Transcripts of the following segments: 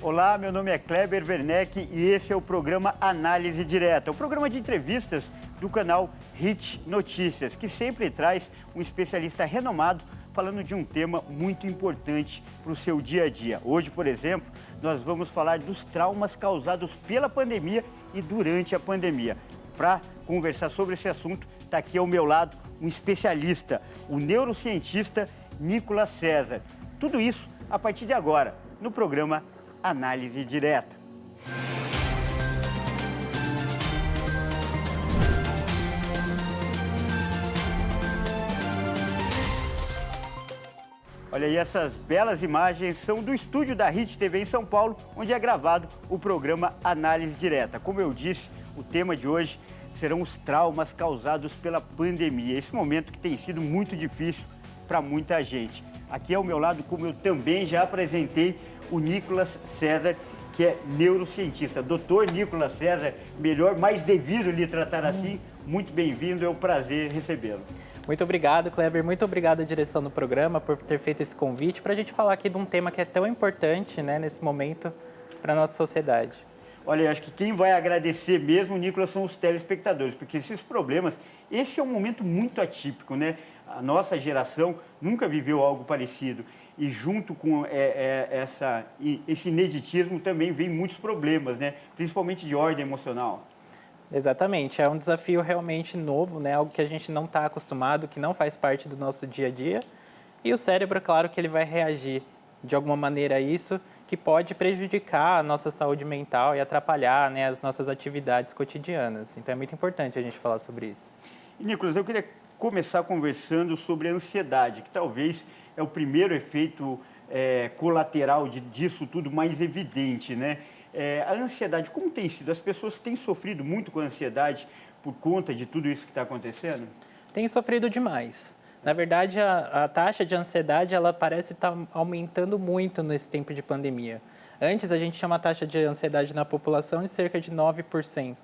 Olá, meu nome é Kleber Werneck e esse é o programa Análise Direta, o programa de entrevistas do canal HIT Notícias, que sempre traz um especialista renomado falando de um tema muito importante para o seu dia a dia. Hoje, por exemplo, nós vamos falar dos traumas causados pela pandemia e durante a pandemia. Para conversar sobre esse assunto, está aqui ao meu lado um especialista, o neurocientista Nicolas César. Tudo isso a partir de agora, no programa Análise Direta. Olha aí, essas belas imagens são do estúdio da HIT TV em São Paulo, onde é gravado o programa Análise Direta. Como eu disse, o tema de hoje serão os traumas causados pela pandemia. Esse momento que tem sido muito difícil para muita gente. Aqui ao meu lado, como eu também já apresentei, o Nicolas César, que é neurocientista. Doutor Nicolas César, melhor, mais devido lhe tratar assim. Muito bem-vindo, é um prazer recebê-lo. Muito obrigado, Kleber. Muito obrigado à direção do programa por ter feito esse convite para a gente falar aqui de um tema que é tão importante, né, nesse momento para a nossa sociedade. Olha, eu acho que quem vai agradecer mesmo, Nicolas, são os telespectadores, porque esses problemas, esse é um momento muito atípico, né? A nossa geração nunca viveu algo parecido. E junto com esse ineditismo também vem muitos problemas, né? Principalmente de ordem emocional. Exatamente, é um desafio realmente novo, né? Algo que a gente não está acostumado, que não faz parte do nosso dia a dia. E o cérebro, claro que ele vai reagir de alguma maneira a isso, que pode prejudicar a nossa saúde mental e atrapalhar, né, as nossas atividades cotidianas. Então é muito importante a gente falar sobre isso. E, Nicolas, eu queria começar conversando sobre a ansiedade, que talvez é o primeiro efeito colateral disso tudo mais evidente, né? A ansiedade, como tem sido? As pessoas têm sofrido muito com a ansiedade por conta de tudo isso que está acontecendo? Tem sofrido demais. Na verdade, a taxa de ansiedade, ela parece estar aumentando muito nesse tempo de pandemia. Antes, a gente tinha uma taxa de ansiedade na população de cerca de 9%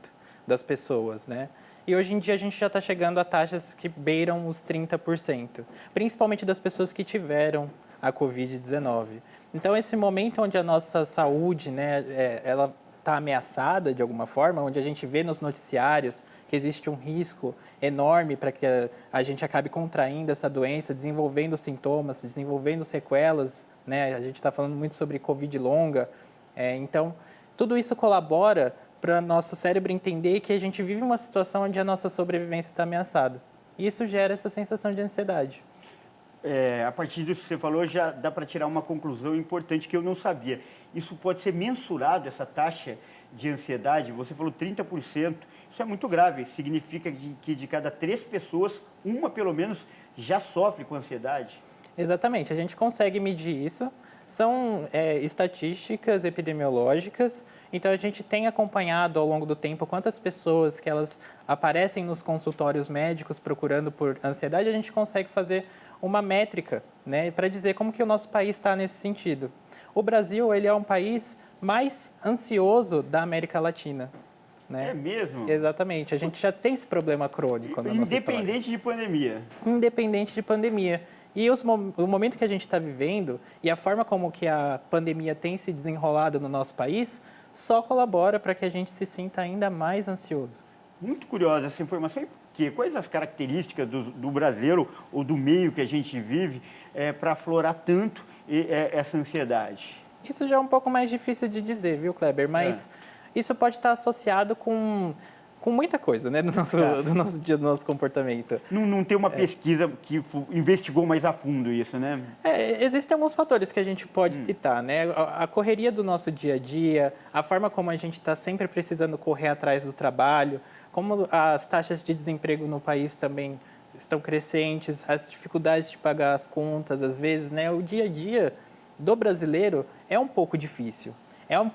das pessoas, né? E hoje em dia, a gente já está chegando a taxas que beiram os 30%, principalmente das pessoas que tiveram a Covid-19. Então, esse momento onde a nossa saúde, né, ela está ameaçada de alguma forma, onde a gente vê nos noticiários que existe um risco enorme para que a gente acabe contraindo essa doença, desenvolvendo sintomas, desenvolvendo sequelas, né? A gente está falando muito sobre Covid longa. Então, tudo isso colabora para nosso cérebro entender que a gente vive uma situação onde a nossa sobrevivência está ameaçada. E isso gera essa sensação de ansiedade. A partir disso que você falou, já dá para tirar uma conclusão importante que eu não sabia. Isso pode ser mensurado, essa taxa de ansiedade? Você falou 30%, isso é muito grave. Significa que de cada 3 pessoas, uma pelo menos já sofre com ansiedade? Exatamente, a gente consegue medir isso. São estatísticas epidemiológicas, então a gente tem acompanhado ao longo do tempo quantas pessoas que elas aparecem nos consultórios médicos procurando por ansiedade, a gente consegue fazer uma métrica, né, para dizer como que o nosso país está nesse sentido. O Brasil, ele é um país mais ansioso da América Latina. Né? É mesmo? Exatamente, a gente já tem esse problema crônico na nossa história. Independente de pandemia? Independente de pandemia. E o momento que a gente está vivendo e a forma como que a pandemia tem se desenrolado no nosso país só colabora para que a gente se sinta ainda mais ansioso. Muito curiosa essa informação. E por quê? Quais as características do brasileiro ou do meio que a gente vive para aflorar tanto essa ansiedade? Isso já é um pouco mais difícil de dizer, viu, Kleber? Mas isso pode estar associado com muita coisa, né, do nosso dia, do nosso comportamento. Não tem uma pesquisa que investigou mais a fundo isso, né? Existem alguns fatores que a gente pode citar, né? A correria do nosso dia a dia, a forma como a gente está sempre precisando correr atrás do trabalho, como as taxas de desemprego no país também estão crescentes, as dificuldades de pagar as contas, às vezes, né? O dia a dia do brasileiro é um pouco difícil.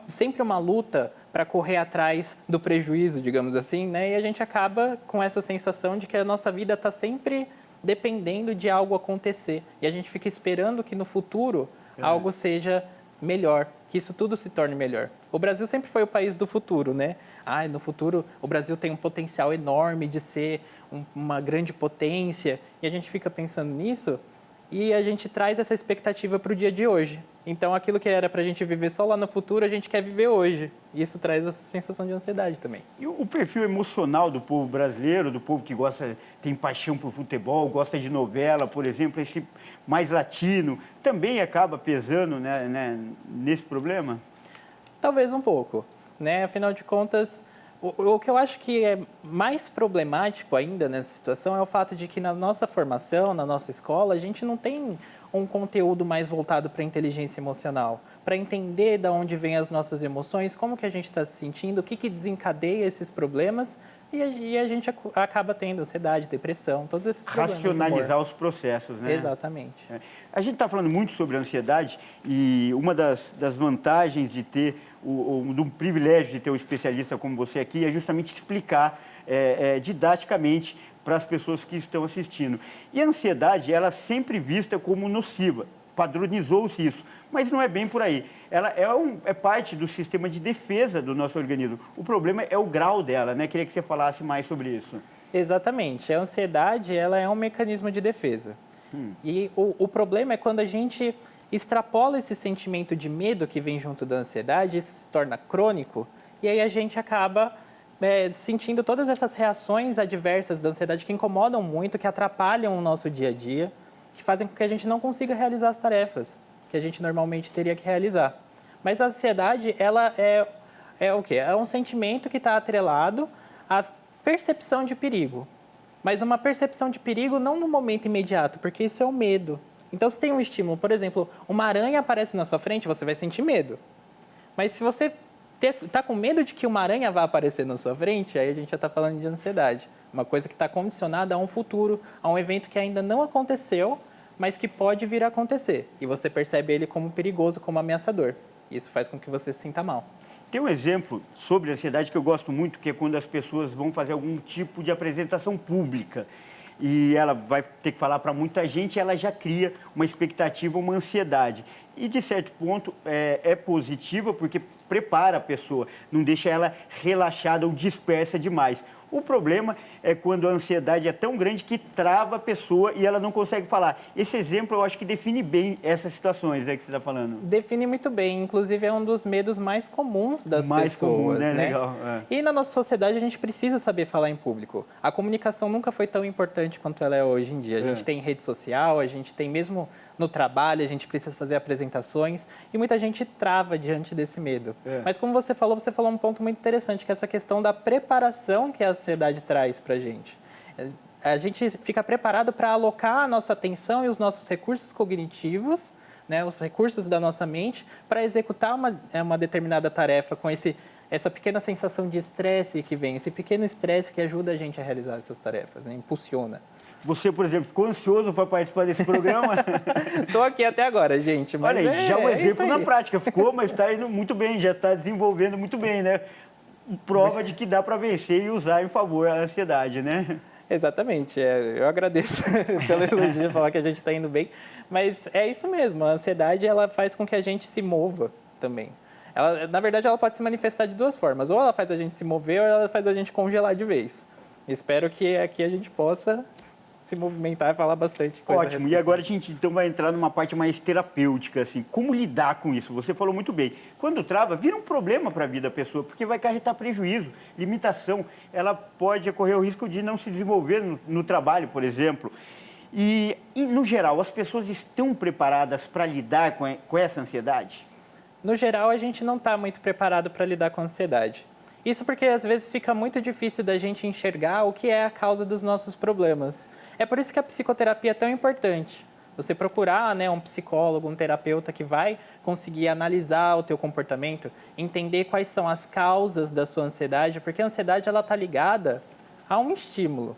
Sempre uma luta para correr atrás do prejuízo, digamos assim, né? E a gente acaba com essa sensação de que a nossa vida está sempre dependendo de algo acontecer. E a gente fica esperando que no futuro algo seja melhor, que isso tudo se torne melhor. O Brasil sempre foi o país do futuro, né? No futuro o Brasil tem um potencial enorme de ser uma grande potência. E a gente fica pensando nisso e a gente traz essa expectativa para o dia de hoje. Então, aquilo que era para a gente viver só lá no futuro, a gente quer viver hoje. E isso traz essa sensação de ansiedade também. E o perfil emocional do povo brasileiro, do povo que gosta, tem paixão por futebol, gosta de novela, por exemplo, esse mais latino, também acaba pesando, né, nesse problema? Talvez um pouco, né? Afinal de contas, o que eu acho que é mais problemático ainda nessa situação é o fato de que na nossa formação, na nossa escola, a gente não tem um conteúdo mais voltado para a inteligência emocional, para entender de onde vêm as nossas emoções, como que a gente está se sentindo, o que desencadeia esses problemas e a gente acaba tendo ansiedade, depressão, todos esses problemas. Racionalizar os processos, né? Exatamente. A gente está falando muito sobre ansiedade e uma das vantagens de ter, de um privilégio de ter um especialista como você aqui é justamente explicar didaticamente para as pessoas que estão assistindo. E a ansiedade, ela é sempre vista como nociva, padronizou-se isso, mas não é bem por aí. Ela é parte do sistema de defesa do nosso organismo. O problema é o grau dela, né? Queria que você falasse mais sobre isso. Exatamente. A ansiedade, ela é um mecanismo de defesa. E o problema é quando a gente extrapola esse sentimento de medo que vem junto da ansiedade, isso se torna crônico, e aí a gente acaba sentindo todas essas reações adversas da ansiedade que incomodam muito, que atrapalham o nosso dia a dia, que fazem com que a gente não consiga realizar as tarefas que a gente normalmente teria que realizar. Mas a ansiedade, ela é o quê? É um sentimento que está atrelado à percepção de perigo. Mas uma percepção de perigo não no momento imediato, porque isso é o medo. Então, se tem um estímulo, por exemplo, uma aranha aparece na sua frente, você vai sentir medo. Mas se você está com medo de que uma aranha vá aparecer na sua frente, aí a gente já está falando de ansiedade. Uma coisa que está condicionada a um futuro, a um evento que ainda não aconteceu, mas que pode vir a acontecer. E você percebe ele como perigoso, como ameaçador. Isso faz com que você se sinta mal. Tem um exemplo sobre ansiedade que eu gosto muito, que é quando as pessoas vão fazer algum tipo de apresentação pública. E ela vai ter que falar para muita gente, ela já cria uma expectativa, uma ansiedade. E, de certo ponto, é positiva porque prepara a pessoa, não deixa ela relaxada ou dispersa demais. O problema é quando a ansiedade é tão grande que trava a pessoa e ela não consegue falar. Esse exemplo eu acho que define bem essas situações, né, que você está falando. Define muito bem. Inclusive, é um dos medos mais comuns das mais pessoas. Comum, né? Né? Legal. E na nossa sociedade, a gente precisa saber falar em público. A comunicação nunca foi tão importante quanto ela é hoje em dia. A gente tem rede social, a gente tem mesmo no trabalho, a gente precisa fazer apresentações e muita gente trava diante desse medo. Mas como você falou um ponto muito interessante, que é essa questão da preparação que a ansiedade traz para a gente. A gente fica preparado para alocar a nossa atenção e os nossos recursos cognitivos, né, os recursos da nossa mente, para executar uma determinada tarefa com essa pequena sensação de estresse que vem, esse pequeno estresse que ajuda a gente a realizar essas tarefas, né, impulsiona. Você, por exemplo, ficou ansioso para participar desse programa? Estou aqui até agora, gente. Mas olha aí, já um exemplo na prática. Ficou, mas está indo muito bem, já está desenvolvendo muito bem, né? Prova de que dá para vencer e usar em favor a ansiedade, né? Exatamente. Eu agradeço pelo elogio, falar que a gente está indo bem. Mas é isso mesmo, a ansiedade ela faz com que a gente se mova também. Na verdade, ela pode se manifestar de duas formas. Ou ela faz a gente se mover, ou ela faz a gente congelar de vez. Espero que aqui a gente possa se movimentar e falar bastante coisa. Ótimo. E agora a gente então vai entrar numa parte mais terapêutica, assim, como lidar com isso? Você falou muito bem. Quando trava, vira um problema para a vida da pessoa, porque vai acarretar prejuízo, limitação. Ela pode correr o risco de não se desenvolver no trabalho, por exemplo. E, no geral, as pessoas estão preparadas para lidar com essa ansiedade? No geral, a gente não está muito preparado para lidar com a ansiedade. Isso porque, às vezes, fica muito difícil da gente enxergar o que é a causa dos nossos problemas. É por isso que a psicoterapia é tão importante. Você procurar, né, um psicólogo, um terapeuta que vai conseguir analisar o teu comportamento, entender quais são as causas da sua ansiedade, porque a ansiedade está ligada a um estímulo,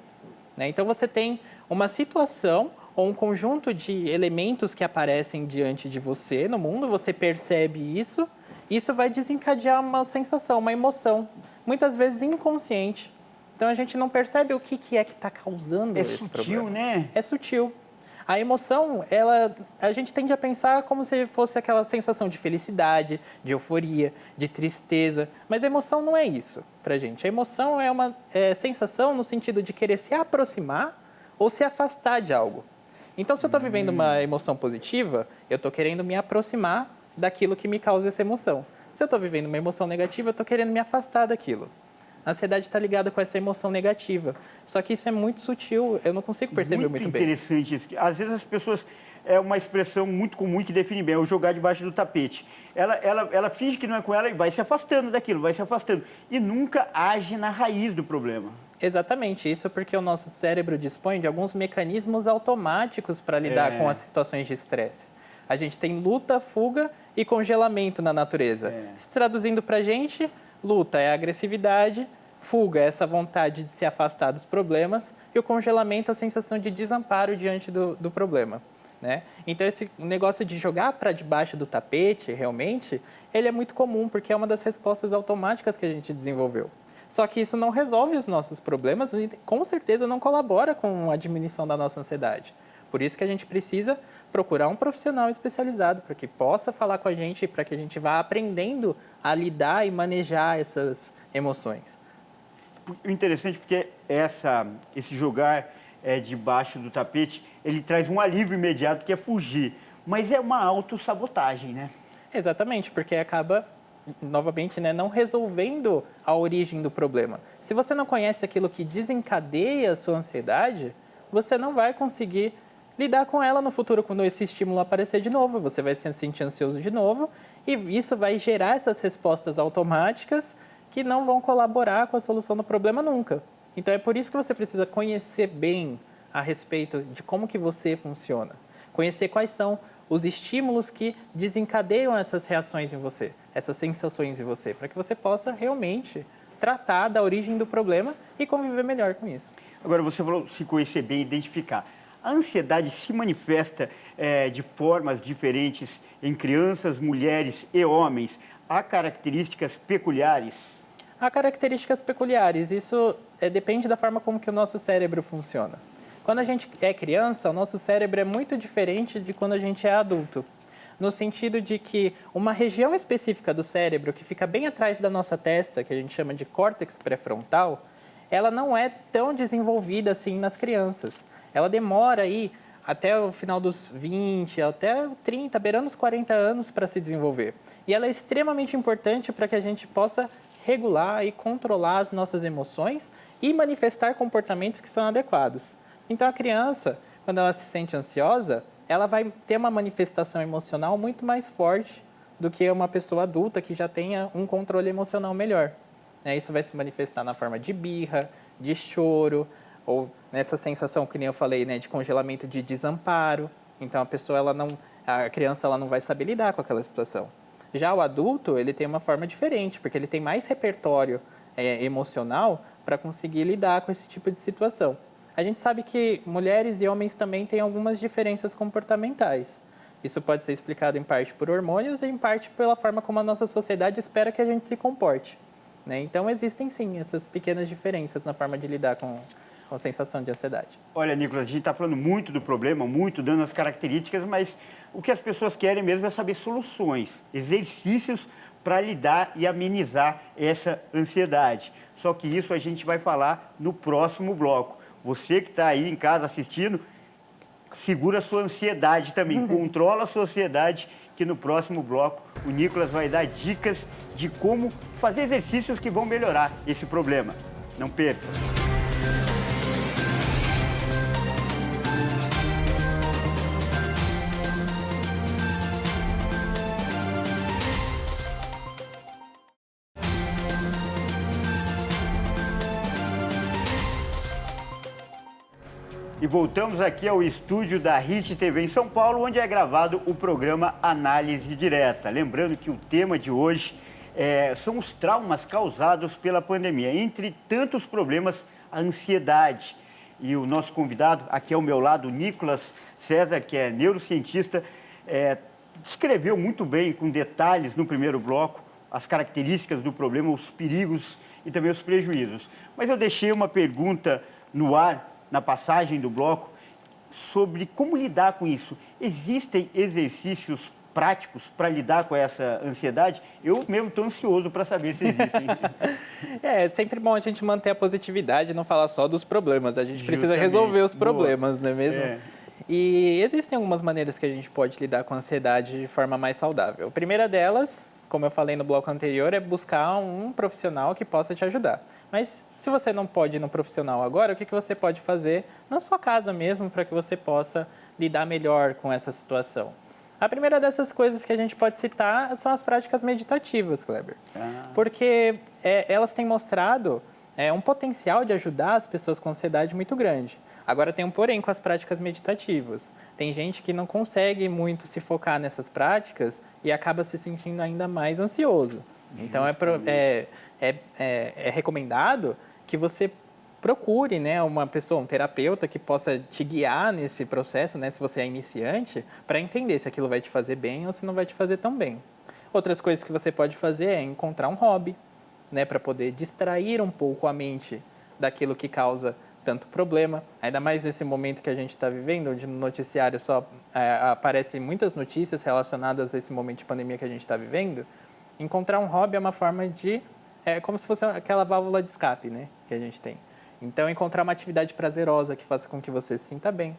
né? Então, você tem uma situação ou um conjunto de elementos que aparecem diante de você no mundo, você percebe isso vai desencadear uma sensação, uma emoção, muitas vezes inconsciente. Então, a gente não percebe o que é que está causando esse problema. É sutil, né? É sutil. A emoção, a gente tende a pensar como se fosse aquela sensação de felicidade, de euforia, de tristeza. Mas a emoção não é isso para a gente. A emoção é uma sensação no sentido de querer se aproximar ou se afastar de algo. Então, se eu estou vivendo uma emoção positiva, eu estou querendo me aproximar daquilo que me causa essa emoção. Se eu estou vivendo uma emoção negativa, eu estou querendo me afastar daquilo. A ansiedade está ligada com essa emoção negativa. Só que isso é muito sutil, eu não consigo perceber muito bem. Muito interessante isso. Às vezes as pessoas, é uma expressão muito comum e que define bem, é o jogar debaixo do tapete. Ela finge que não é com ela e vai se afastando daquilo, vai se afastando. E nunca age na raiz do problema. Exatamente, isso porque o nosso cérebro dispõe de alguns mecanismos automáticos para lidar com as situações de estresse. A gente tem luta, fuga e congelamento na natureza. Se traduzindo para a gente, luta é a agressividade, fuga é essa vontade de se afastar dos problemas e o congelamento é a sensação de desamparo diante do problema. Né? Então, esse negócio de jogar para debaixo do tapete, realmente, ele é muito comum, porque é uma das respostas automáticas que a gente desenvolveu. Só que isso não resolve os nossos problemas e, com certeza, não colabora com a diminuição da nossa ansiedade. Por isso que a gente precisa procurar um profissional especializado para que possa falar com a gente, para que a gente vá aprendendo a lidar e manejar essas emoções. O interessante porque esse jogar debaixo do tapete, ele traz um alívio imediato que é fugir. Mas é uma autossabotagem, né? Exatamente, porque acaba, novamente, né, não resolvendo a origem do problema. Se você não conhece aquilo que desencadeia a sua ansiedade, você não vai conseguir lidar com ela no futuro, quando esse estímulo aparecer de novo. Você vai se sentir ansioso de novo e isso vai gerar essas respostas automáticas que não vão colaborar com a solução do problema nunca. Então, é por isso que você precisa conhecer bem a respeito de como que você funciona. Conhecer quais são os estímulos que desencadeiam essas reações em você, essas sensações em você, para que você possa realmente tratar da origem do problema e conviver melhor com isso. Agora, você falou se conhecer bem, identificar. A ansiedade se manifesta de formas diferentes em crianças, mulheres e homens. Há características peculiares? Há características peculiares. Isso depende da forma como que o nosso cérebro funciona. Quando a gente é criança, o nosso cérebro é muito diferente de quando a gente é adulto. No sentido de que uma região específica do cérebro, que fica bem atrás da nossa testa, que a gente chama de córtex pré-frontal, ela não é tão desenvolvida assim nas crianças. Ela demora aí até o final dos 20, até 30, beirando os 40 anos para se desenvolver. E ela é extremamente importante para que a gente possa regular e controlar as nossas emoções e manifestar comportamentos que são adequados. Então, a criança, quando ela se sente ansiosa, ela vai ter uma manifestação emocional muito mais forte do que uma pessoa adulta que já tenha um controle emocional melhor. Isso vai se manifestar na forma de birra, de choro, ou nessa sensação, que nem eu falei, de congelamento, de desamparo. Então, a criança ela não vai saber lidar com aquela situação. Já o adulto, ele tem uma forma diferente, porque ele tem mais repertório emocional para conseguir lidar com esse tipo de situação. A gente sabe que mulheres e homens também têm algumas diferenças comportamentais. Isso pode ser explicado em parte por hormônios e em parte pela forma como a nossa sociedade espera que a gente se comporte. Então, existem sim essas pequenas diferenças na forma de lidar com a sensação de ansiedade. Olha, Nicolas, a gente está falando muito do problema, muito dando as características, mas o que as pessoas querem mesmo é saber soluções, exercícios para lidar e amenizar essa ansiedade. Só que isso a gente vai falar no próximo bloco. Você que está aí em casa assistindo, segura a sua ansiedade também, controla a sua ansiedade, que no próximo bloco o Nicolas vai dar dicas de como fazer exercícios que vão melhorar esse problema. Não perca! E voltamos aqui ao estúdio da HIT TV em São Paulo, onde é gravado o programa Análise Direta. Lembrando que o tema de hoje são os traumas causados pela pandemia. Entre tantos problemas, a ansiedade. E o nosso convidado, aqui ao meu lado, Nicolas César, que é neurocientista, descreveu muito bem, com detalhes no primeiro bloco, as características do problema, os perigos e também os prejuízos. Mas eu deixei uma pergunta no ar, na passagem do bloco, sobre como lidar com isso. Existem exercícios práticos para lidar com essa ansiedade? Eu mesmo estou ansioso para saber se existem. É sempre bom a gente manter a positividade e não falar só dos problemas. A gente precisa resolver os problemas, não é mesmo? E existem algumas maneiras que a gente pode lidar com a ansiedade de forma mais saudável. A primeira delas, como eu falei no bloco anterior, é buscar um profissional que possa te ajudar. Mas se você não pode ir no profissional agora, o que você pode fazer na sua casa mesmo para que você possa lidar melhor com essa situação? A primeira dessas coisas que a gente pode citar são as práticas meditativas, Kleber. Porque elas têm mostrado um potencial de ajudar as pessoas com ansiedade muito grande. Agora tem um porém com as práticas meditativas. Tem gente que não consegue muito se focar nessas práticas e acaba se sentindo ainda mais ansioso. Então é recomendado que você procure, né, uma pessoa, um terapeuta que possa te guiar nesse processo, né, se você é iniciante, para entender se aquilo vai te fazer bem ou se não vai te fazer tão bem. Outras coisas que você pode fazer é encontrar um hobby, né, para poder distrair um pouco a mente daquilo que causa tanto problema, ainda mais nesse momento que a gente está vivendo, onde no noticiário só aparecem muitas notícias relacionadas a esse momento de pandemia que a gente está vivendo. Encontrar um hobby é uma forma de, como se fosse aquela válvula de escape, né, que a gente tem. Então, encontrar uma atividade prazerosa que faça com que você se sinta bem.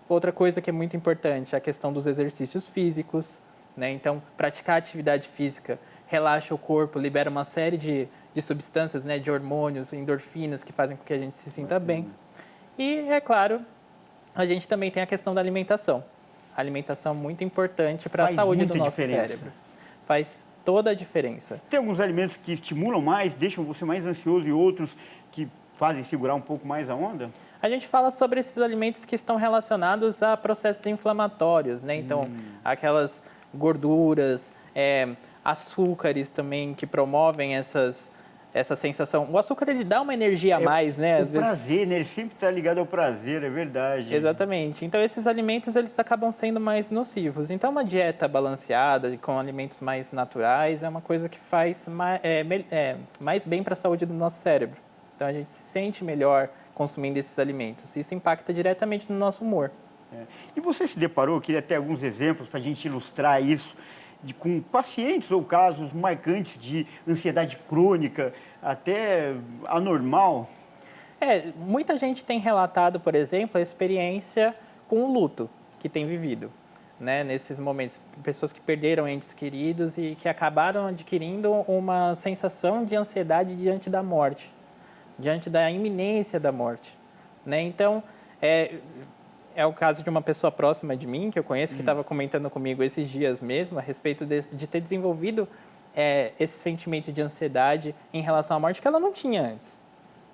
Outra coisa que é muito importante é a questão dos exercícios físicos, né? Então, praticar atividade física relaxa o corpo, libera uma série de substâncias, né, de hormônios, endorfinas que fazem com que a gente se sinta bem. E, é claro, a gente também tem a questão da alimentação. A alimentação é muito importante para a saúde do nosso cérebro. Faz toda a diferença. Tem alguns alimentos que estimulam mais, deixam você mais ansioso e outros que fazem segurar um pouco mais a onda? A gente fala sobre esses alimentos que estão relacionados a processos inflamatórios, né? Então, aquelas gorduras, açúcares também que promovem essa sensação. O açúcar, ele dá uma energia a mais, né? Às vezes... prazer, né? Ele sempre está ligado ao prazer, é verdade. Exatamente. Então, esses alimentos, eles acabam sendo mais nocivos. Então, uma dieta balanceada, com alimentos mais naturais, é uma coisa que faz mais bem para a saúde do nosso cérebro. Então, a gente se sente melhor consumindo esses alimentos. Isso impacta diretamente no nosso humor. E você se deparou, eu queria ter alguns exemplos para a gente ilustrar isso, com pacientes ou casos marcantes de ansiedade crônica, até anormal? Muita gente tem relatado, por exemplo, a experiência com o luto que tem vivido, né, nesses momentos. Pessoas que perderam entes queridos e que acabaram adquirindo uma sensação de ansiedade diante da morte, diante da iminência da morte, né? Então, é o caso de uma pessoa próxima de mim, que eu conheço, que estava comentando comigo esses dias mesmo, a respeito de ter desenvolvido esse sentimento de ansiedade em relação à morte que ela não tinha antes,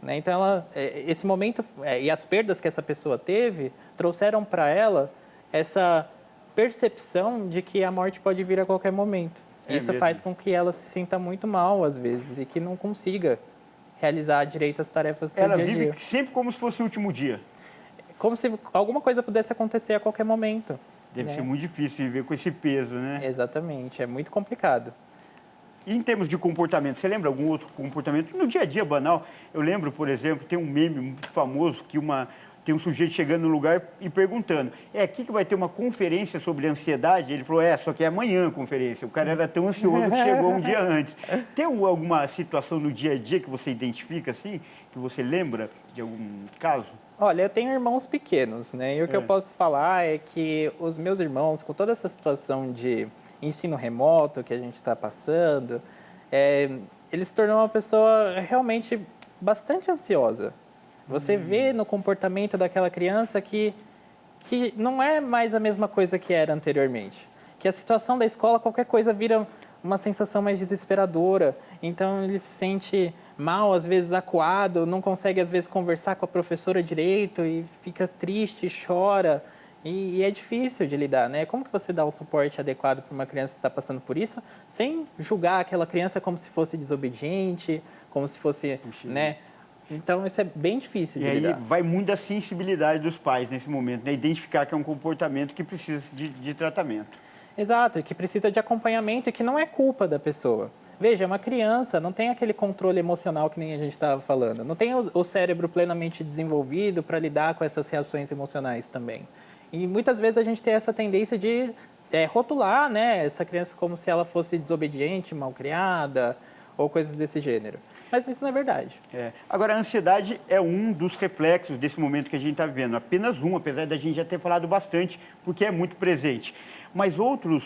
né? Então, esse momento e as perdas que essa pessoa teve trouxeram para ela essa percepção de que a morte pode vir a qualquer momento. Isso faz com que ela se sinta muito mal, às vezes, e que não consiga realizar direito as tarefas do seu dia a dia. Ela vive sempre como se fosse o último dia. Como se alguma coisa pudesse acontecer a qualquer momento. Deve ser muito difícil viver com esse peso, né? Exatamente, é muito complicado. E em termos de comportamento, você lembra algum outro comportamento? No dia a dia banal, eu lembro, por exemplo, tem um meme muito famoso que tem um sujeito chegando no lugar e perguntando, aqui que vai ter uma conferência sobre ansiedade? Ele falou, só que é amanhã a conferência. O cara era tão ansioso que chegou um dia antes. Tem alguma situação no dia a dia que você identifica, assim, que você lembra de algum caso? Olha, eu tenho irmãos pequenos, né? E o que eu posso falar é que os meus irmãos, com toda essa situação de ensino remoto que a gente está passando, eles se tornam uma pessoa realmente bastante ansiosa. Você vê no comportamento daquela criança que não é mais a mesma coisa que era anteriormente. Que a situação da escola, qualquer coisa vira uma sensação mais desesperadora. Então, ele se sente mal, às vezes acuado, não consegue, às vezes, conversar com a professora direito e fica triste, chora. E é difícil de lidar, né? Como que você dá o suporte adequado para uma criança que está passando por isso, sem julgar aquela criança como se fosse desobediente, como se fosse, né? Então, isso é bem difícil de lidar. E aí vai muito da sensibilidade dos pais nesse momento, né? Identificar que é um comportamento que precisa de tratamento. Exato, e que precisa de acompanhamento e que não é culpa da pessoa. Veja, uma criança não tem aquele controle emocional que nem a gente estava falando, não tem o cérebro plenamente desenvolvido para lidar com essas reações emocionais também. E muitas vezes a gente tem essa tendência de rotular, né, essa criança como se ela fosse desobediente, malcriada, ou coisas desse gênero. Mas isso não é verdade. Agora, a ansiedade é um dos reflexos desse momento que a gente está vivendo. Apenas um, apesar da gente já ter falado bastante, porque é muito presente. Mas outros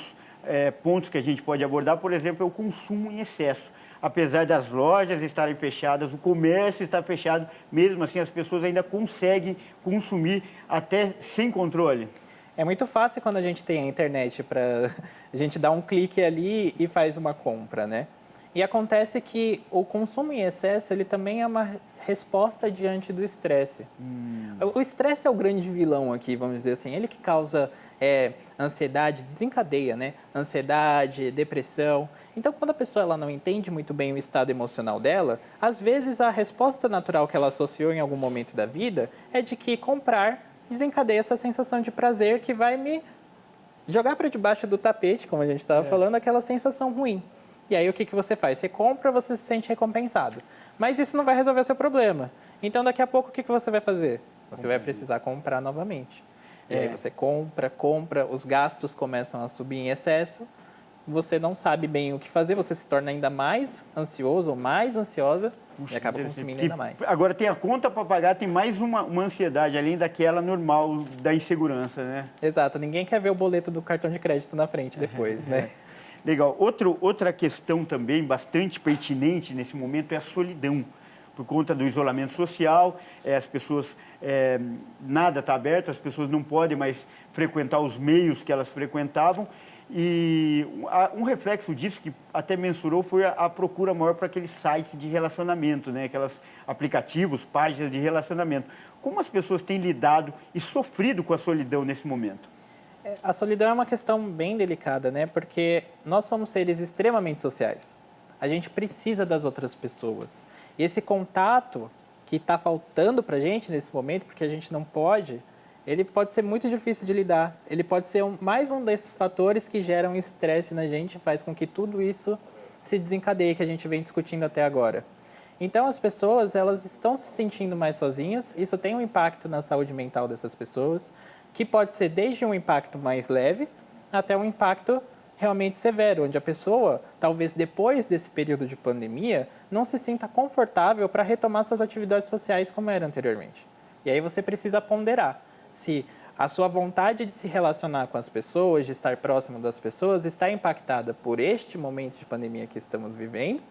pontos que a gente pode abordar, por exemplo, é o consumo em excesso. Apesar das lojas estarem fechadas, o comércio está fechado, mesmo assim as pessoas ainda conseguem consumir até sem controle. É muito fácil quando a gente tem a internet para a gente dar um clique ali e faz uma compra, né? E acontece que o consumo em excesso, ele também é uma resposta diante do estresse. O estresse é o grande vilão aqui, vamos dizer assim. Ele que causa ansiedade, desencadeia, né? Ansiedade, depressão. Então, quando a pessoa ela não entende muito bem o estado emocional dela, às vezes a resposta natural que ela associou em algum momento da vida é de que comprar desencadeia essa sensação de prazer que vai me jogar para debaixo do tapete, como a gente estava falando, aquela sensação ruim. E aí o que você faz? Você compra, você se sente recompensado. Mas isso não vai resolver o seu problema. Então daqui a pouco o que você vai fazer? Você vai precisar comprar novamente. E aí você compra, os gastos começam a subir em excesso, você não sabe bem o que fazer, você se torna ainda mais ansioso ou mais ansiosa e acaba consumindo ainda mais. Agora tem a conta para pagar, tem mais uma ansiedade, além daquela normal da insegurança, né? Exato, ninguém quer ver o boleto do cartão de crédito na frente depois, né? Legal. Outra questão também bastante pertinente nesse momento é a solidão. Por conta do isolamento social, as pessoas, nada está aberto, as pessoas não podem mais frequentar os meios que elas frequentavam. E um reflexo disso, que até mensurou, foi a procura maior para aqueles sites de relacionamento, né? Aqueles aplicativos, páginas de relacionamento. Como as pessoas têm lidado e sofrido com a solidão nesse momento? A solidão é uma questão bem delicada, né? Porque nós somos seres extremamente sociais. A gente precisa das outras pessoas. E esse contato que está faltando para a gente nesse momento, porque a gente não pode, ele pode ser muito difícil de lidar. Ele pode ser mais um desses fatores que geram estresse na gente, faz com que tudo isso se desencadeie, que a gente vem discutindo até agora. Então, as pessoas, elas estão se sentindo mais sozinhas, isso tem um impacto na saúde mental dessas pessoas, que pode ser desde um impacto mais leve até um impacto realmente severo, onde a pessoa, talvez depois desse período de pandemia, não se sinta confortável para retomar suas atividades sociais como era anteriormente. E aí você precisa ponderar se a sua vontade de se relacionar com as pessoas, de estar próximo das pessoas, está impactada por este momento de pandemia que estamos vivendo,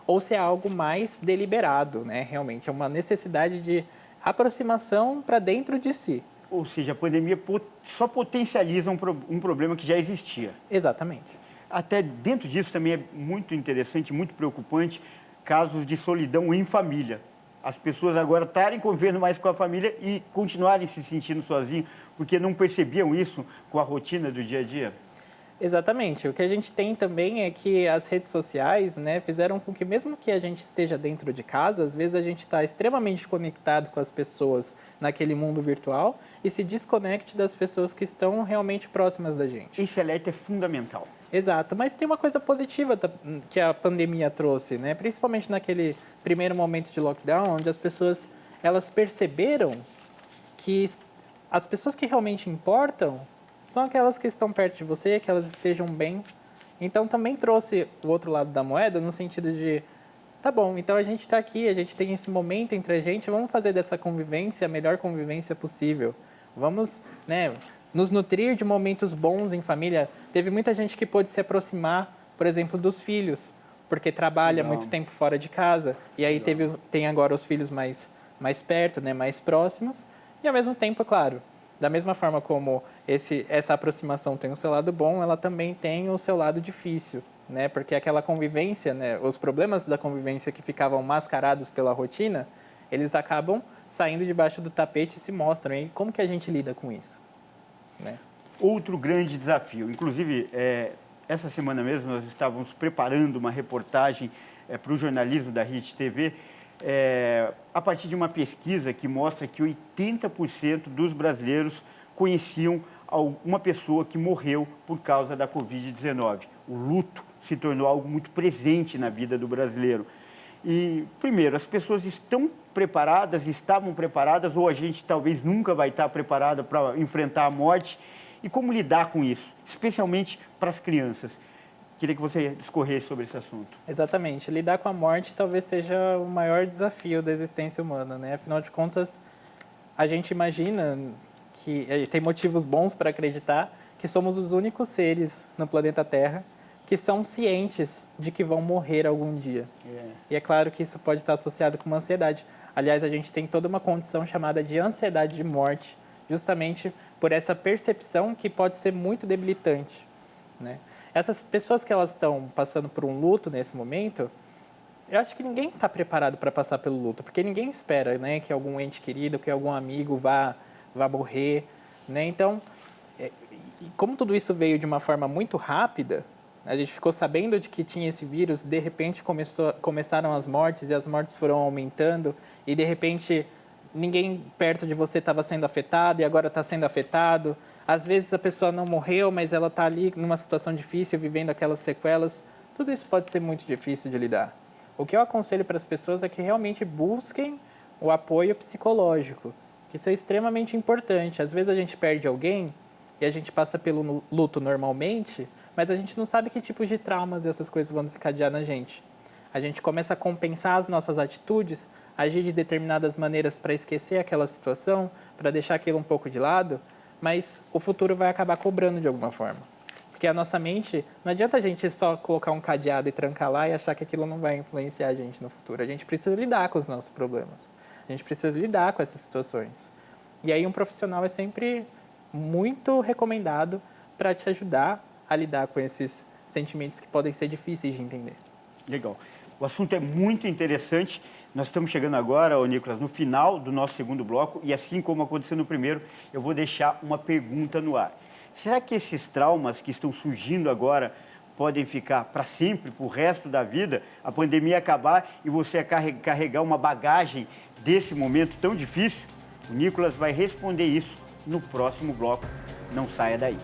ou se é algo mais deliberado, né? Realmente é uma necessidade de aproximação para dentro de si. Ou seja, a pandemia só potencializa um problema que já existia. Exatamente. Até dentro disso também é muito interessante, muito preocupante, casos de solidão em família. As pessoas agora estarem convivendo mais com a família e continuarem se sentindo sozinhos, porque não percebiam isso com a rotina do dia a dia. Exatamente. O que a gente tem também é que as redes sociais, né, fizeram com que mesmo que a gente esteja dentro de casa, às vezes a gente está extremamente conectado com as pessoas naquele mundo virtual e se desconecte das pessoas que estão realmente próximas da gente. Esse alerta é fundamental. Exato, mas tem uma coisa positiva que a pandemia trouxe, né? Principalmente naquele primeiro momento de lockdown, onde as pessoas elas perceberam que as pessoas que realmente importam são aquelas que estão perto de você, que elas estejam bem. Então, também trouxe o outro lado da moeda, no sentido de, tá bom, então a gente está aqui, a gente tem esse momento entre a gente, vamos fazer dessa convivência a melhor convivência possível. Vamos, né, nos nutrir de momentos bons em família. Teve muita gente que pôde se aproximar, por exemplo, dos filhos, porque trabalha muito tempo fora de casa, e aí tem agora os filhos mais perto, né, mais próximos, e ao mesmo tempo, claro, da mesma forma como essa aproximação tem o seu lado bom, ela também tem o seu lado difícil, né? Porque aquela convivência, né? Os problemas da convivência que ficavam mascarados pela rotina, eles acabam saindo debaixo do tapete e se mostram. E como que a gente lida com isso? Né? Outro grande desafio, inclusive, essa semana mesmo nós estávamos preparando uma reportagem para o jornalismo da RIT TV, a partir de uma pesquisa que mostra que 80% dos brasileiros conheciam uma pessoa que morreu por causa da Covid-19. O luto se tornou algo muito presente na vida do brasileiro. E, primeiro, as pessoas estavam preparadas, ou a gente talvez nunca vai estar preparada para enfrentar a morte. E como lidar com isso, especialmente para as crianças? Queria que você discorresse sobre esse assunto. Exatamente. Lidar com a morte talvez seja o maior desafio da existência humana, né? Afinal de contas, a gente imagina que tem motivos bons para acreditar que somos os únicos seres no planeta Terra que são cientes de que vão morrer algum dia. E é claro que isso pode estar associado com uma ansiedade. Aliás, a gente tem toda uma condição chamada de ansiedade de morte, justamente por essa percepção que pode ser muito debilitante, né? Essas pessoas que elas estão passando por um luto nesse momento, eu acho que ninguém está preparado para passar pelo luto, porque ninguém espera, né, que algum ente querido, que algum amigo vá morrer, né? Então, como tudo isso veio de uma forma muito rápida, a gente ficou sabendo de que tinha esse vírus, de repente começaram as mortes e as mortes foram aumentando e de repente ninguém perto de você estava sendo afetado e agora está sendo afetado. Às vezes a pessoa não morreu, mas ela está ali numa situação difícil, vivendo aquelas sequelas. Tudo isso pode ser muito difícil de lidar. O que eu aconselho para as pessoas é que realmente busquem o apoio psicológico. Isso é extremamente importante. Às vezes a gente perde alguém e a gente passa pelo luto normalmente, mas a gente não sabe que tipos de traumas essas coisas vão desencadear na gente. A gente começa a compensar as nossas atitudes, agir de determinadas maneiras para esquecer aquela situação, para deixar aquilo um pouco de lado, mas o futuro vai acabar cobrando de alguma forma. Porque a nossa mente, não adianta a gente só colocar um cadeado e trancar lá e achar que aquilo não vai influenciar a gente no futuro. A gente precisa lidar com os nossos problemas. A gente precisa lidar com essas situações. E aí um profissional é sempre muito recomendado para te ajudar a lidar com esses sentimentos que podem ser difíceis de entender. Legal. O assunto é muito interessante. Nós estamos chegando agora, Nicolas, no final do nosso segundo bloco e assim como aconteceu no primeiro, eu vou deixar uma pergunta no ar. Será que esses traumas que estão surgindo agora podem ficar para sempre, para o resto da vida? A pandemia acabar e você carregar uma bagagem desse momento tão difícil? O Nicolas vai responder isso no próximo bloco. Não saia daí.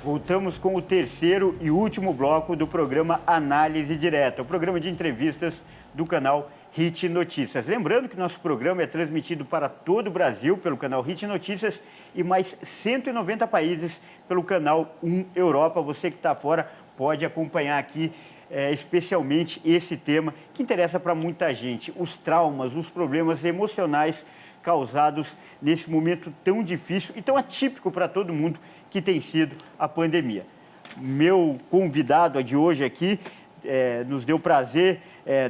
Voltamos com o terceiro e último bloco do programa Análise Direta, o programa de entrevistas do canal Hit Notícias. Lembrando que nosso programa é transmitido para todo o Brasil pelo canal Hit Notícias e mais 190 países pelo canal 1 Europa. Você que está fora pode acompanhar aqui especialmente esse tema que interessa para muita gente, os traumas, os problemas emocionais causados nesse momento tão difícil e tão atípico para todo mundo que tem sido a pandemia. Meu convidado de hoje aqui nos deu prazer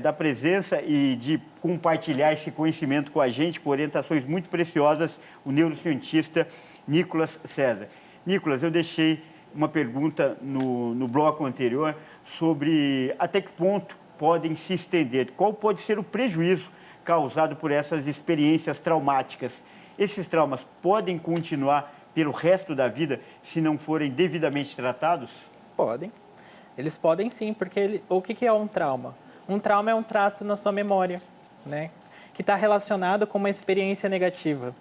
da presença e de compartilhar esse conhecimento com a gente, com orientações muito preciosas, o neurocientista Nicolas César. Nicolas, eu deixei uma pergunta no bloco anterior sobre até que ponto podem se estender, qual pode ser o prejuízo causado por essas experiências traumáticas. Esses traumas podem continuar pelo resto da vida se não forem devidamente tratados? Podem. Eles podem sim, porque o que é um trauma? Um trauma é um traço na sua memória, né? Que está relacionado com uma experiência negativa.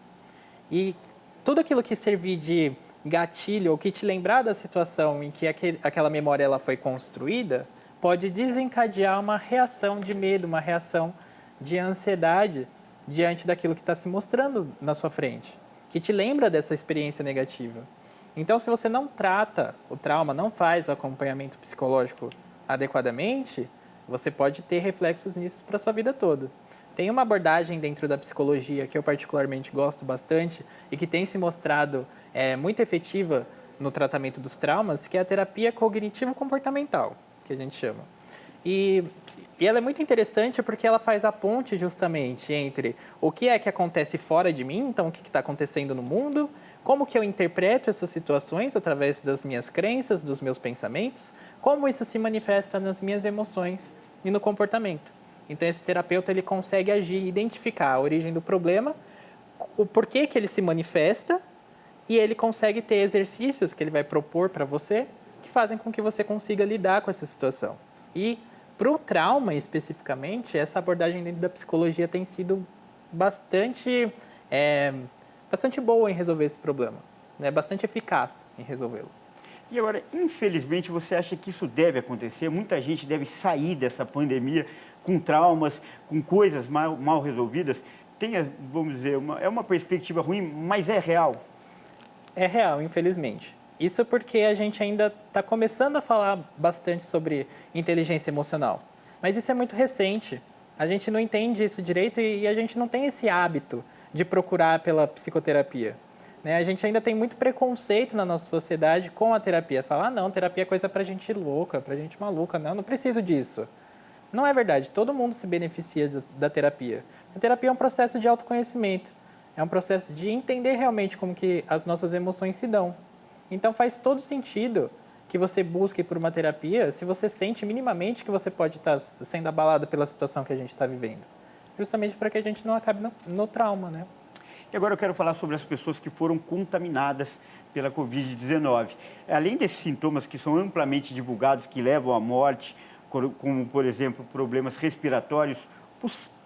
E tudo aquilo que servir de gatilho ou que te lembrar da situação em que aquela memória ela foi construída, pode desencadear uma reação de medo, uma reação de ansiedade diante daquilo que está se mostrando na sua frente, que te lembra dessa experiência negativa. Então, se você não trata o trauma, não faz o acompanhamento psicológico adequadamente, você pode ter reflexos nisso para a sua vida toda. Tem uma abordagem dentro da psicologia que eu particularmente gosto bastante e que tem se mostrado muito efetiva no tratamento dos traumas, que é a terapia cognitivo-comportamental, que a gente chama. E ela é muito interessante porque ela faz a ponte justamente entre o que é que acontece fora de mim, então o que está acontecendo no mundo, como que eu interpreto essas situações através das minhas crenças, dos meus pensamentos, como isso se manifesta nas minhas emoções e no comportamento. Então esse terapeuta ele consegue agir, identificar a origem do problema, o porquê que ele se manifesta e ele consegue ter exercícios que ele vai propor para você que fazem com que você consiga lidar com essa situação. E para o trauma, especificamente, essa abordagem dentro da psicologia tem sido bastante boa em resolver esse problema, né? Bastante eficaz em resolvê-lo. E agora, infelizmente, você acha que isso deve acontecer? Muita gente deve sair dessa pandemia com traumas, com coisas mal resolvidas. Vamos dizer, é uma perspectiva ruim, mas é real. É real, infelizmente. Isso porque a gente ainda está começando a falar bastante sobre inteligência emocional. Mas isso é muito recente. A gente não entende isso direito e a gente não tem esse hábito de procurar pela psicoterapia. Né? A gente ainda tem muito preconceito na nossa sociedade com a terapia. Falar, não, terapia é coisa para gente louca, para gente maluca. Não preciso disso. Não é verdade. Todo mundo se beneficia da terapia. A terapia é um processo de autoconhecimento. É um processo de entender realmente como que as nossas emoções se dão. Então faz todo sentido que você busque por uma terapia se você sente minimamente que você pode estar sendo abalado pela situação que a gente está vivendo. Justamente para que a gente não acabe no trauma, né? E agora eu quero falar sobre as pessoas que foram contaminadas pela Covid-19. Além desses sintomas que são amplamente divulgados, que levam à morte, como, por exemplo, problemas respiratórios,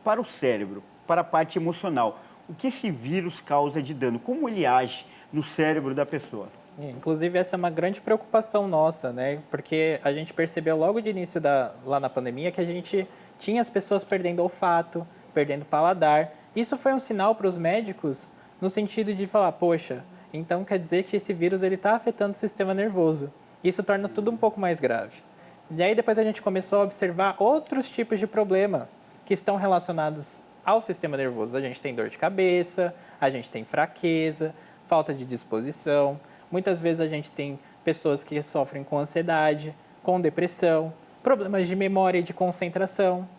para o cérebro, para a parte emocional, o que esse vírus causa de dano? Como ele age no cérebro da pessoa? Inclusive, essa é uma grande preocupação nossa, né? Porque a gente percebeu logo de início lá na pandemia que a gente tinha as pessoas perdendo olfato, perdendo paladar. Isso foi um sinal para os médicos no sentido de falar, poxa, então quer dizer que esse vírus está afetando o sistema nervoso. Isso torna tudo um pouco mais grave. E aí depois a gente começou a observar outros tipos de problema que estão relacionados ao sistema nervoso. A gente tem dor de cabeça, a gente tem fraqueza, falta de disposição. Muitas vezes a gente tem pessoas que sofrem com ansiedade, com depressão, problemas de memória e de concentração.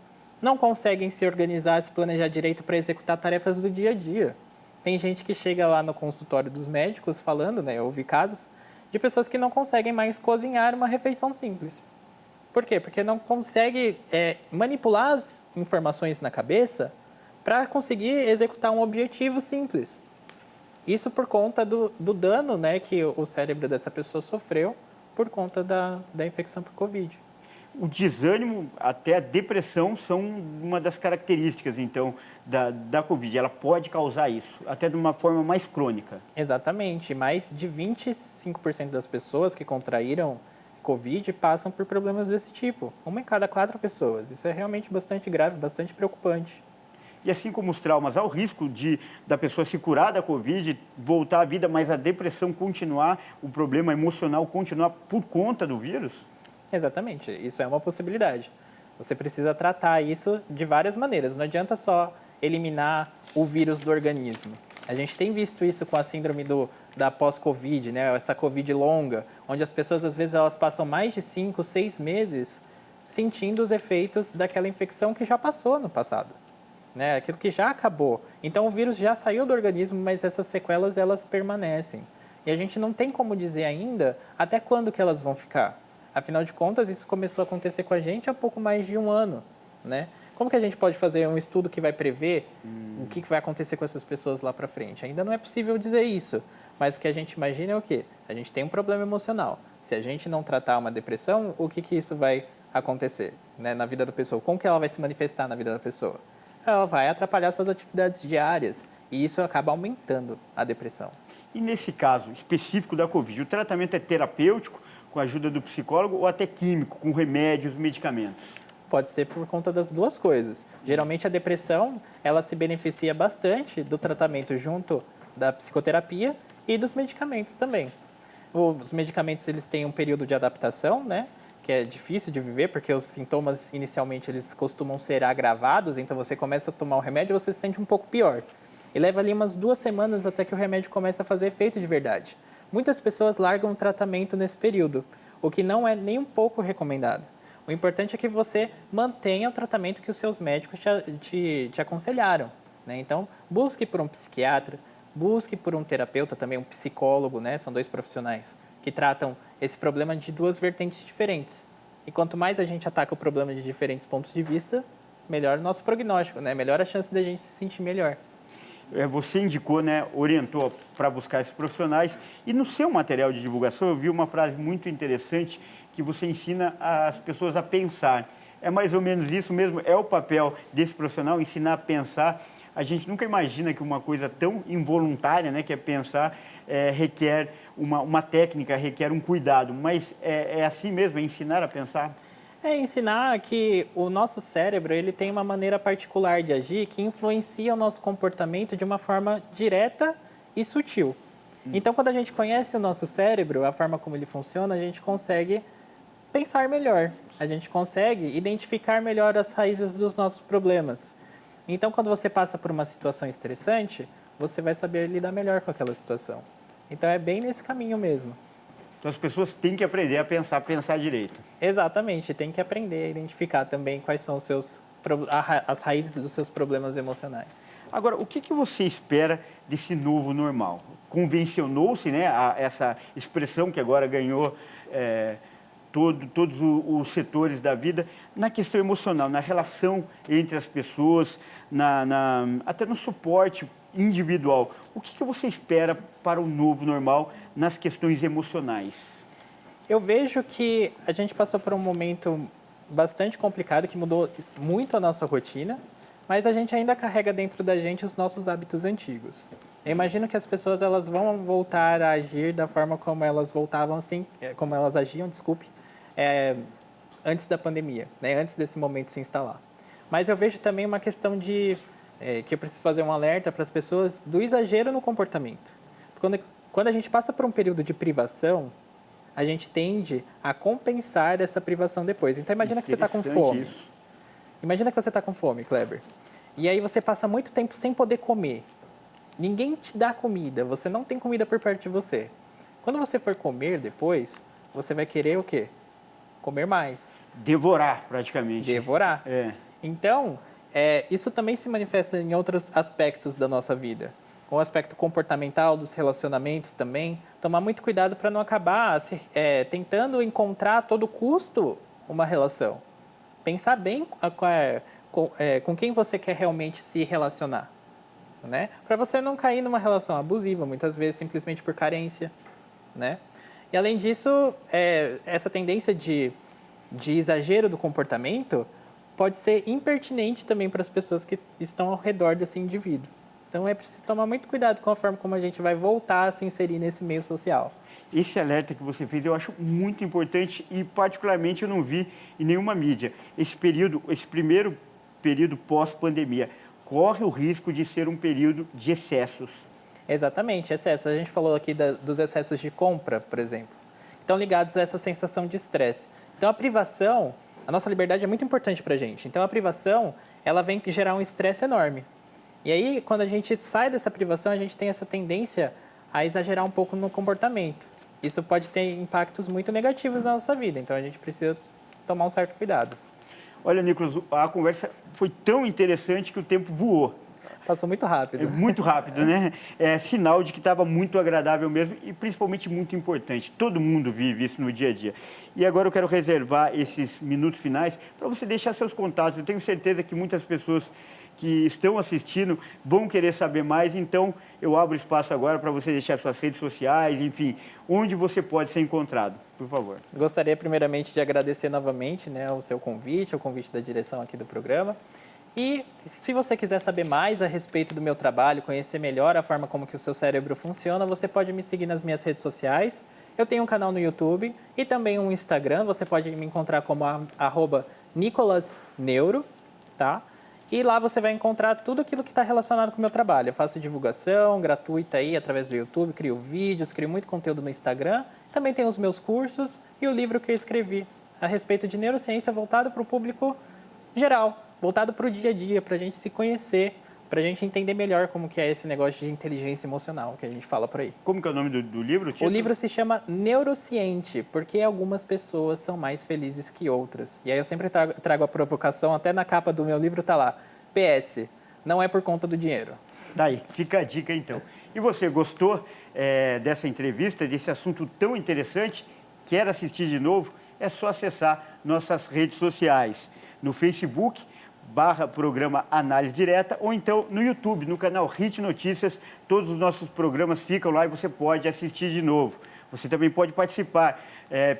Não conseguem se organizar, se planejar direito para executar tarefas do dia a dia. Tem gente que chega lá no consultório dos médicos falando, né, eu ouvi casos, de pessoas que não conseguem mais cozinhar uma refeição simples. Por quê? Porque não consegue manipular as informações na cabeça para conseguir executar um objetivo simples. Isso por conta do dano, né, que o cérebro dessa pessoa sofreu por conta da infecção por Covid. O desânimo, até a depressão, são uma das características, então, da Covid. Ela pode causar isso, até de uma forma mais crônica. Exatamente. Mais de 25% das pessoas que contraíram Covid passam por problemas desse tipo. 1 em cada 4 pessoas. Isso é realmente bastante grave, bastante preocupante. E assim como os traumas, há o risco da pessoa se curar da Covid, voltar à vida, mas a depressão continuar, o problema emocional continuar por conta do vírus? Exatamente, isso é uma possibilidade. Você precisa tratar isso de várias maneiras, não adianta só eliminar o vírus do organismo. A gente tem visto isso com a síndrome da pós-Covid, né? Essa Covid longa, onde as pessoas às vezes elas passam mais de 5, 6 meses sentindo os efeitos daquela infecção que já passou no passado. Né? Aquilo que já acabou. Então o vírus já saiu do organismo, mas essas sequelas elas permanecem. E a gente não tem como dizer ainda até quando que elas vão ficar. Afinal de contas, isso começou a acontecer com a gente há pouco mais de 1 ano, né? Como que a gente pode fazer um estudo que vai prever o que vai acontecer com essas pessoas lá para frente? Ainda não é possível dizer isso, mas o que a gente imagina é o quê? A gente tem um problema emocional. Se a gente não tratar uma depressão, o que isso vai acontecer, né, na vida da pessoa? Como que ela vai se manifestar na vida da pessoa? Ela vai atrapalhar suas atividades diárias e isso acaba aumentando a depressão. E nesse caso específico da Covid, o tratamento é terapêutico, com a ajuda do psicólogo, ou até químico, com remédios, medicamentos? Pode ser por conta das duas coisas. Geralmente a depressão, ela se beneficia bastante do tratamento junto da psicoterapia e dos medicamentos também. Os medicamentos, eles têm um período de adaptação, né? Que é difícil de viver, porque os sintomas inicialmente eles costumam ser agravados, então você começa a tomar o remédio e você se sente um pouco pior. E leva ali umas 2 semanas até que o remédio comece a fazer efeito de verdade. Muitas pessoas largam o tratamento nesse período, o que não é nem um pouco recomendado. O importante é que você mantenha o tratamento que os seus médicos te aconselharam, né? Então, busque por um psiquiatra, busque por um terapeuta, também um psicólogo, né? São 2 profissionais que tratam esse problema de 2 vertentes diferentes. E quanto mais a gente ataca o problema de diferentes pontos de vista, melhor o nosso prognóstico, né? Melhor a chance da gente se sentir melhor. Você indicou, né, orientou para buscar esses profissionais. E no seu material de divulgação eu vi uma frase muito interessante que você ensina as pessoas a pensar. É mais ou menos isso mesmo? É o papel desse profissional, ensinar a pensar. A gente nunca imagina que uma coisa tão involuntária, né, que é pensar, requer uma técnica, requer um cuidado, mas é assim mesmo, é ensinar a pensar? É ensinar que o nosso cérebro ele tem uma maneira particular de agir que influencia o nosso comportamento de uma forma direta e sutil. Então, quando a gente conhece o nosso cérebro, a forma como ele funciona, a gente consegue pensar melhor, a gente consegue identificar melhor as raízes dos nossos problemas. Então, quando você passa por uma situação estressante, você vai saber lidar melhor com aquela situação. Então, é bem nesse caminho mesmo. Então, as pessoas têm que aprender a pensar direito. Exatamente, tem que aprender a identificar também quais são as raízes dos seus problemas emocionais. Agora, o que você espera desse novo normal? Convencionou-se, né, essa expressão que agora ganhou todos os setores da vida, na questão emocional, na relação entre as pessoas, até no suporte individual. O que você espera para o novo normal nas questões emocionais? Eu vejo que a gente passou por um momento bastante complicado, que mudou muito a nossa rotina, mas a gente ainda carrega dentro da gente os nossos hábitos antigos. Eu imagino que as pessoas elas vão voltar a agir da forma como elas como elas agiam, antes da pandemia, né? Antes desse momento se instalar. Mas eu vejo também uma questão que eu preciso fazer um alerta para as pessoas do exagero no comportamento. Quando a gente passa por um período de privação, a gente tende a compensar essa privação depois. Então, imagina que você está com fome. Isso. Imagina que você está com fome, Kleber. E aí você passa muito tempo sem poder comer. Ninguém te dá comida, você não tem comida por perto de você. Quando você for comer depois, você vai querer o quê? Comer mais. Devorar, praticamente. Devorar. Então, isso também se manifesta em outros aspectos da nossa vida. Com o aspecto comportamental dos relacionamentos também. Tomar muito cuidado para não acabar tentando encontrar a todo custo uma relação. Pensar bem com quem você quer realmente se relacionar, né? Para você não cair numa relação abusiva, muitas vezes simplesmente por carência, né? E além disso, essa tendência de exagero do comportamento pode ser impertinente também para as pessoas que estão ao redor desse indivíduo. Então é preciso tomar muito cuidado com a forma como a gente vai voltar a se inserir nesse meio social. Esse alerta que você fez eu acho muito importante e particularmente eu não vi em nenhuma mídia. Esse primeiro período pós-pandemia, corre o risco de ser um período de excessos. Exatamente, excessos. A gente falou aqui dos excessos de compra, por exemplo. Estão ligados a essa sensação de estresse. Então a privação, a nossa liberdade é muito importante para a gente. Então a privação, ela vem gerar um estresse enorme. E aí, quando a gente sai dessa privação, a gente tem essa tendência a exagerar um pouco no comportamento. Isso pode ter impactos muito negativos na nossa vida, então a gente precisa tomar um certo cuidado. Olha, Nicolas, a conversa foi tão interessante que o tempo voou. Passou muito rápido. Muito rápido, né? É sinal de que estava muito agradável mesmo e principalmente muito importante. Todo mundo vive isso no dia a dia. E agora eu quero reservar esses minutos finais para você deixar seus contatos. Eu tenho certeza que muitas pessoas que estão assistindo vão querer saber mais, então eu abro espaço agora para você deixar suas redes sociais, enfim, onde você pode ser encontrado, por favor. Gostaria primeiramente de agradecer novamente, né, o seu convite, o convite da direção aqui do programa. E se você quiser saber mais a respeito do meu trabalho, conhecer melhor a forma como que o seu cérebro funciona, você pode me seguir nas minhas redes sociais. Eu tenho um canal no YouTube e também um Instagram, você pode me encontrar como @NicolasNeuro, tá? E lá você vai encontrar tudo aquilo que está relacionado com o meu trabalho. Eu faço divulgação gratuita aí através do YouTube, crio vídeos, crio muito conteúdo no Instagram. Também tem os meus cursos e o livro que eu escrevi a respeito de neurociência voltado para o público geral, voltado para o dia a dia, para a gente se conhecer, para a gente entender melhor como que é esse negócio de inteligência emocional que a gente fala por aí. Como que é o nome do livro? O livro se chama Neurociente, porque algumas pessoas são mais felizes que outras. E aí eu sempre trago a provocação, até na capa do meu livro tá lá, PS, não é por conta do dinheiro. Tá aí, fica a dica então. E você gostou dessa entrevista, desse assunto tão interessante? Quer assistir de novo? É só acessar nossas redes sociais, no Facebook, /programa Análise Direta, ou então no YouTube, no canal Hit Notícias, todos os nossos programas ficam lá e você pode assistir de novo. Você também pode participar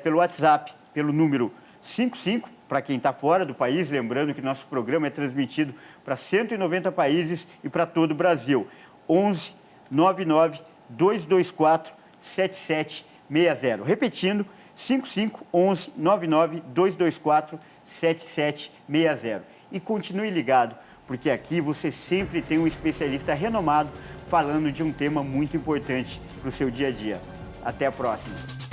pelo WhatsApp, pelo número 55, para quem está fora do país, lembrando que nosso programa é transmitido para 190 países e para todo o Brasil. 11 99 5511-224-7760. Repetindo, 5511-99-224-7760. E continue ligado, porque aqui você sempre tem um especialista renomado falando de um tema muito importante para o seu dia a dia. Até a próxima.